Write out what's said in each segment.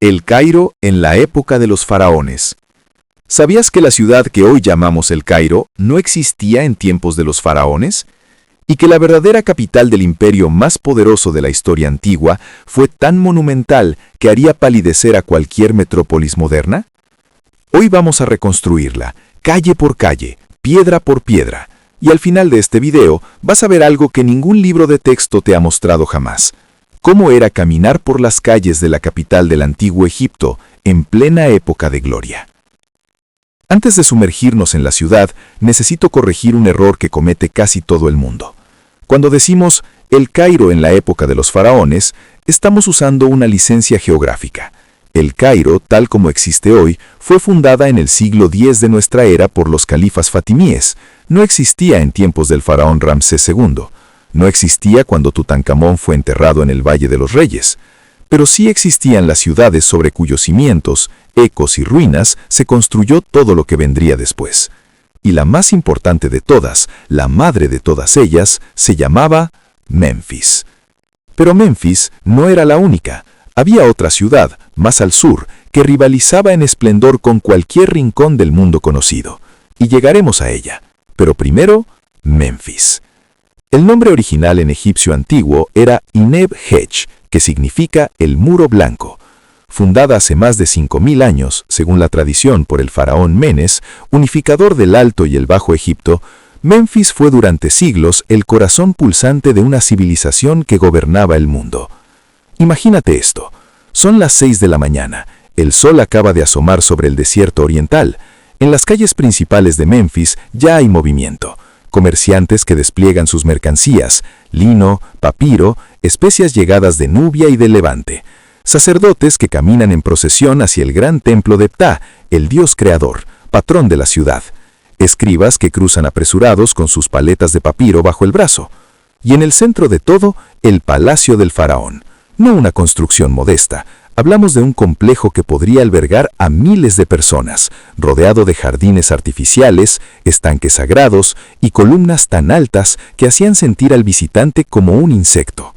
El Cairo en la época de los faraones. ¿Sabías que la ciudad que hoy llamamos El Cairo no existía en tiempos de los faraones? Y que la verdadera capital del imperio más poderoso de la historia antigua fue tan monumental que haría palidecer a cualquier metrópolis moderna? Hoy vamos a reconstruirla, calle por calle, piedra por piedra, y al final de este video vas a ver algo que ningún libro de texto te ha mostrado jamás. Cómo era caminar por las calles de la capital del antiguo Egipto en plena época de gloria. Antes de sumergirnos en la ciudad, necesito corregir un error que comete casi todo el mundo. Cuando decimos El Cairo en la época de los faraones, estamos usando una licencia geográfica. El Cairo, tal como existe hoy, fue fundada en el siglo X de nuestra era por los califas fatimíes. No existía en tiempos del faraón Ramsés II. No existía cuando Tutankamón fue enterrado en el Valle de los Reyes. Pero sí existían las ciudades sobre cuyos cimientos, ecos y ruinas se construyó todo lo que vendría después. Y la más importante de todas, la madre de todas ellas, se llamaba Memphis. Pero Memphis no era la única. Había otra ciudad, más al sur, que rivalizaba en esplendor con cualquier rincón del mundo conocido. Y llegaremos a ella. Pero primero, Memphis. El nombre original en egipcio antiguo era Ineb-Hech, que significa el muro blanco. Fundada hace más de 5000 años, según la tradición por el faraón Menes, unificador del Alto y el Bajo Egipto, Memphis fue durante siglos el corazón pulsante de una civilización que gobernaba el mundo. Imagínate esto. Son las 6 de la mañana. El sol acaba de asomar sobre el desierto oriental. En las calles principales de Memphis ya hay movimiento. Comerciantes que despliegan sus mercancías, lino, papiro, especias llegadas de Nubia y del Levante. Sacerdotes que caminan en procesión hacia el gran templo de Ptah, el dios creador, patrón de la ciudad. Escribas que cruzan apresurados con sus paletas de papiro bajo el brazo. Y en el centro de todo, el palacio del faraón. No una construcción modesta. Hablamos de un complejo que podría albergar a miles de personas, rodeado de jardines artificiales, estanques sagrados y columnas tan altas que hacían sentir al visitante como un insecto.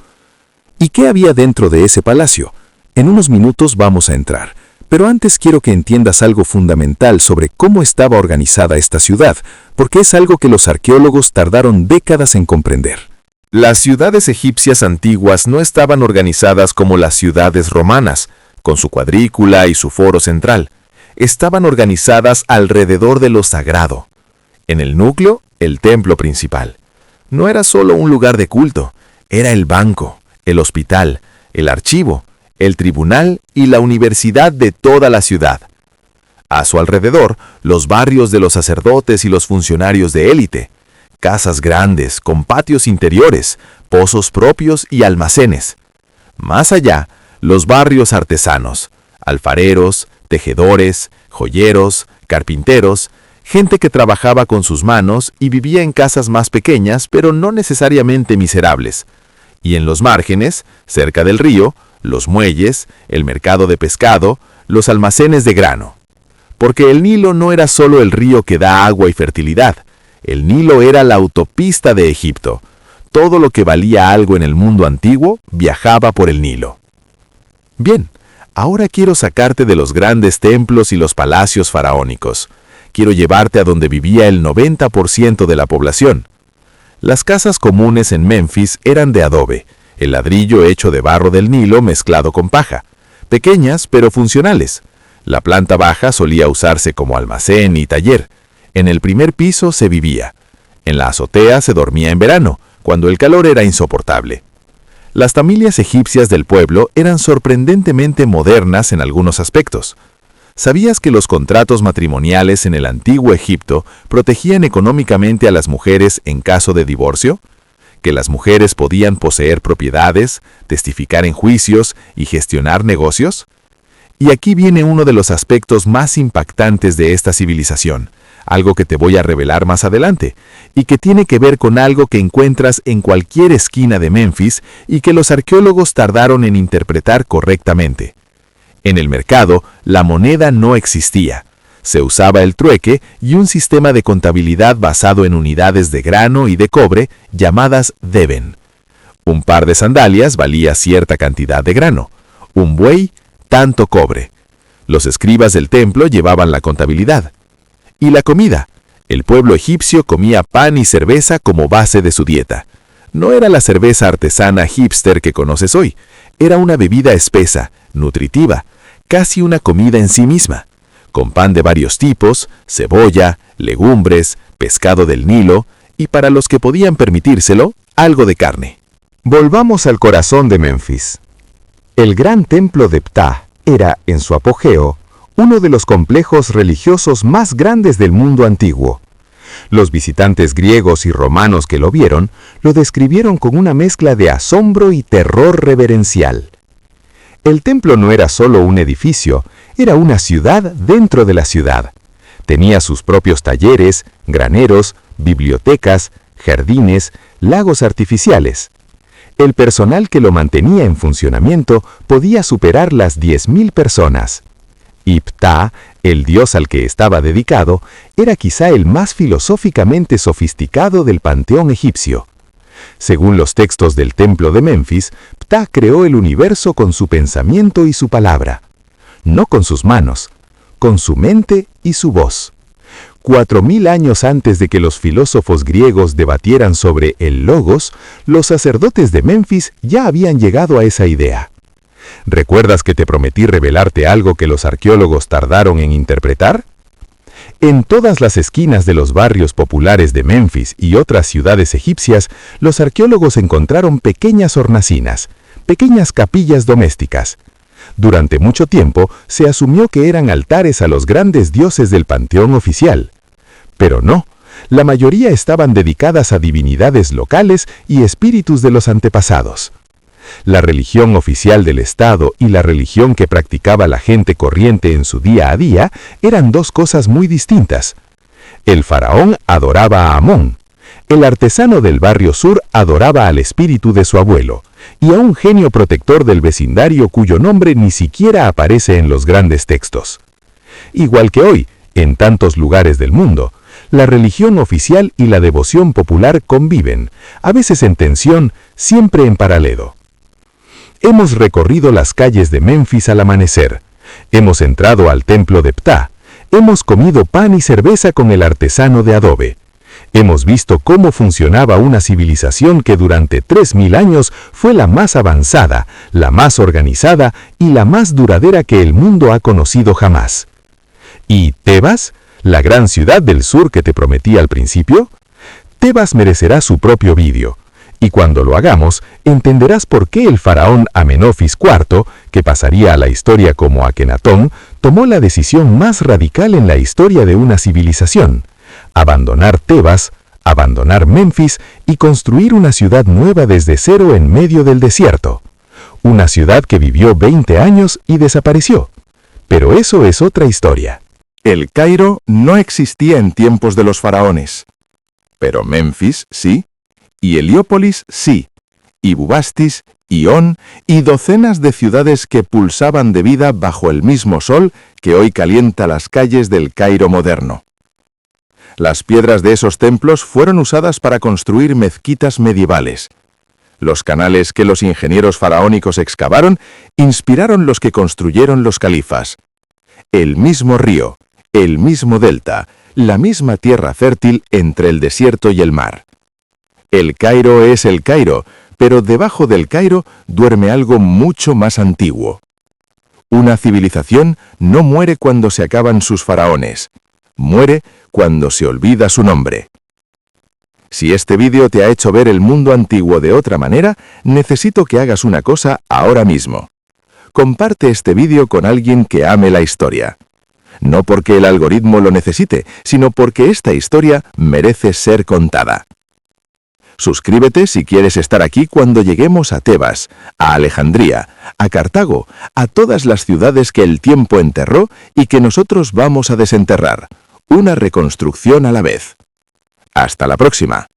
¿Y qué había dentro de ese palacio? En unos minutos vamos a entrar, pero antes quiero que entiendas algo fundamental sobre cómo estaba organizada esta ciudad, porque es algo que los arqueólogos tardaron décadas en comprender. Las ciudades egipcias antiguas no estaban organizadas como las ciudades romanas, con su cuadrícula y su foro central. Estaban organizadas alrededor de lo sagrado. En el núcleo, el templo principal. No era solo un lugar de culto, era el banco, el hospital, el archivo, el tribunal y la universidad de toda la ciudad. A su alrededor, los barrios de los sacerdotes y los funcionarios de élite. Casas grandes, con patios interiores, pozos propios y almacenes. Más allá, los barrios artesanos, alfareros, tejedores, joyeros, carpinteros, gente que trabajaba con sus manos y vivía en casas más pequeñas, pero no necesariamente miserables. Y en los márgenes, cerca del río, los muelles, el mercado de pescado, los almacenes de grano. Porque el Nilo no era solo el río que da agua y fertilidad. El Nilo era la autopista de Egipto. Todo lo que valía algo en el mundo antiguo viajaba por el Nilo. Bien, ahora quiero sacarte de los grandes templos y los palacios faraónicos. Quiero llevarte a donde vivía el 90% de la población. Las casas comunes en Memphis eran de adobe, el ladrillo hecho de barro del Nilo mezclado con paja. Pequeñas pero funcionales. La planta baja solía usarse como almacén y taller. En el primer piso se vivía. En la azotea se dormía en verano, cuando el calor era insoportable. Las familias egipcias del pueblo eran sorprendentemente modernas en algunos aspectos. ¿Sabías que los contratos matrimoniales en el antiguo Egipto protegían económicamente a las mujeres en caso de divorcio? ¿Que las mujeres podían poseer propiedades, testificar en juicios y gestionar negocios? Y aquí viene uno de los aspectos más impactantes de esta civilización, algo que te voy a revelar más adelante, y que tiene que ver con algo que encuentras en cualquier esquina de Memphis y que los arqueólogos tardaron en interpretar correctamente. En el mercado, la moneda no existía. Se usaba el trueque y un sistema de contabilidad basado en unidades de grano y de cobre llamadas deben. Un par de sandalias valía cierta cantidad de grano. Un buey, tanto cobre. Los escribas del templo llevaban la contabilidad. Y la comida. El pueblo egipcio comía pan y cerveza como base de su dieta. No era la cerveza artesana hipster que conoces hoy. Era una bebida espesa, nutritiva, casi una comida en sí misma, con pan de varios tipos, cebolla, legumbres, pescado del Nilo y, para los que podían permitírselo, algo de carne. Volvamos al corazón de Memphis. El gran templo de Ptah era, en su apogeo, uno de los complejos religiosos más grandes del mundo antiguo. Los visitantes griegos y romanos que lo vieron, lo describieron con una mezcla de asombro y terror reverencial. El templo no era solo un edificio, era una ciudad dentro de la ciudad. Tenía sus propios talleres, graneros, bibliotecas, jardines, lagos artificiales. El personal que lo mantenía en funcionamiento podía superar las 10.000 personas. Y Ptah, el dios al que estaba dedicado, era quizá el más filosóficamente sofisticado del panteón egipcio. Según los textos del templo de Memphis, Ptah creó el universo con su pensamiento y su palabra. No con sus manos, con su mente y su voz. 4.000 años antes de que los filósofos griegos debatieran sobre el logos, los sacerdotes de Memphis ya habían llegado a esa idea. ¿Recuerdas que te prometí revelarte algo que los arqueólogos tardaron en interpretar? En todas las esquinas de los barrios populares de Memphis y otras ciudades egipcias, los arqueólogos encontraron pequeñas hornacinas, pequeñas capillas domésticas. Durante mucho tiempo se asumió que eran altares a los grandes dioses del panteón oficial. Pero no, la mayoría estaban dedicadas a divinidades locales y espíritus de los antepasados. La religión oficial del Estado y la religión que practicaba la gente corriente en su día a día eran dos cosas muy distintas. El faraón adoraba a Amón, el artesano del barrio sur adoraba al espíritu de su abuelo, y a un genio protector del vecindario cuyo nombre ni siquiera aparece en los grandes textos. Igual que hoy, en tantos lugares del mundo, la religión oficial y la devoción popular conviven, a veces en tensión, siempre en paralelo. Hemos recorrido las calles de Memphis al amanecer, hemos entrado al templo de Ptah, hemos comido pan y cerveza con el artesano de adobe. Hemos visto cómo funcionaba una civilización que durante 3.000 años fue la más avanzada, la más organizada y la más duradera que el mundo ha conocido jamás. ¿Y Tebas, la gran ciudad del sur que te prometí al principio? Tebas merecerá su propio vídeo. Y cuando lo hagamos, entenderás por qué el faraón Amenofis IV, que pasaría a la historia como Akenatón, tomó la decisión más radical en la historia de una civilización: abandonar Tebas, abandonar Memphis y construir una ciudad nueva desde cero en medio del desierto. Una ciudad que vivió 20 años y desapareció. Pero eso es otra historia. El Cairo no existía en tiempos de los faraones. Pero Memphis sí. Y Heliópolis sí, y Bubastis, y On, y docenas de ciudades que pulsaban de vida bajo el mismo sol que hoy calienta las calles del Cairo moderno. Las piedras de esos templos fueron usadas para construir mezquitas medievales. Los canales que los ingenieros faraónicos excavaron inspiraron los que construyeron los califas. El mismo río, el mismo delta, la misma tierra fértil entre el desierto y el mar. El Cairo es el Cairo, pero debajo del Cairo duerme algo mucho más antiguo. Una civilización no muere cuando se acaban sus faraones, muere cuando se olvida su nombre. Si este vídeo te ha hecho ver el mundo antiguo de otra manera, necesito que hagas una cosa ahora mismo. Comparte este vídeo con alguien que ame la historia. No porque el algoritmo lo necesite, sino porque esta historia merece ser contada. Suscríbete si quieres estar aquí cuando lleguemos a Tebas, a Alejandría, a Cartago, a todas las ciudades que el tiempo enterró y que nosotros vamos a desenterrar. Una reconstrucción a la vez. Hasta la próxima.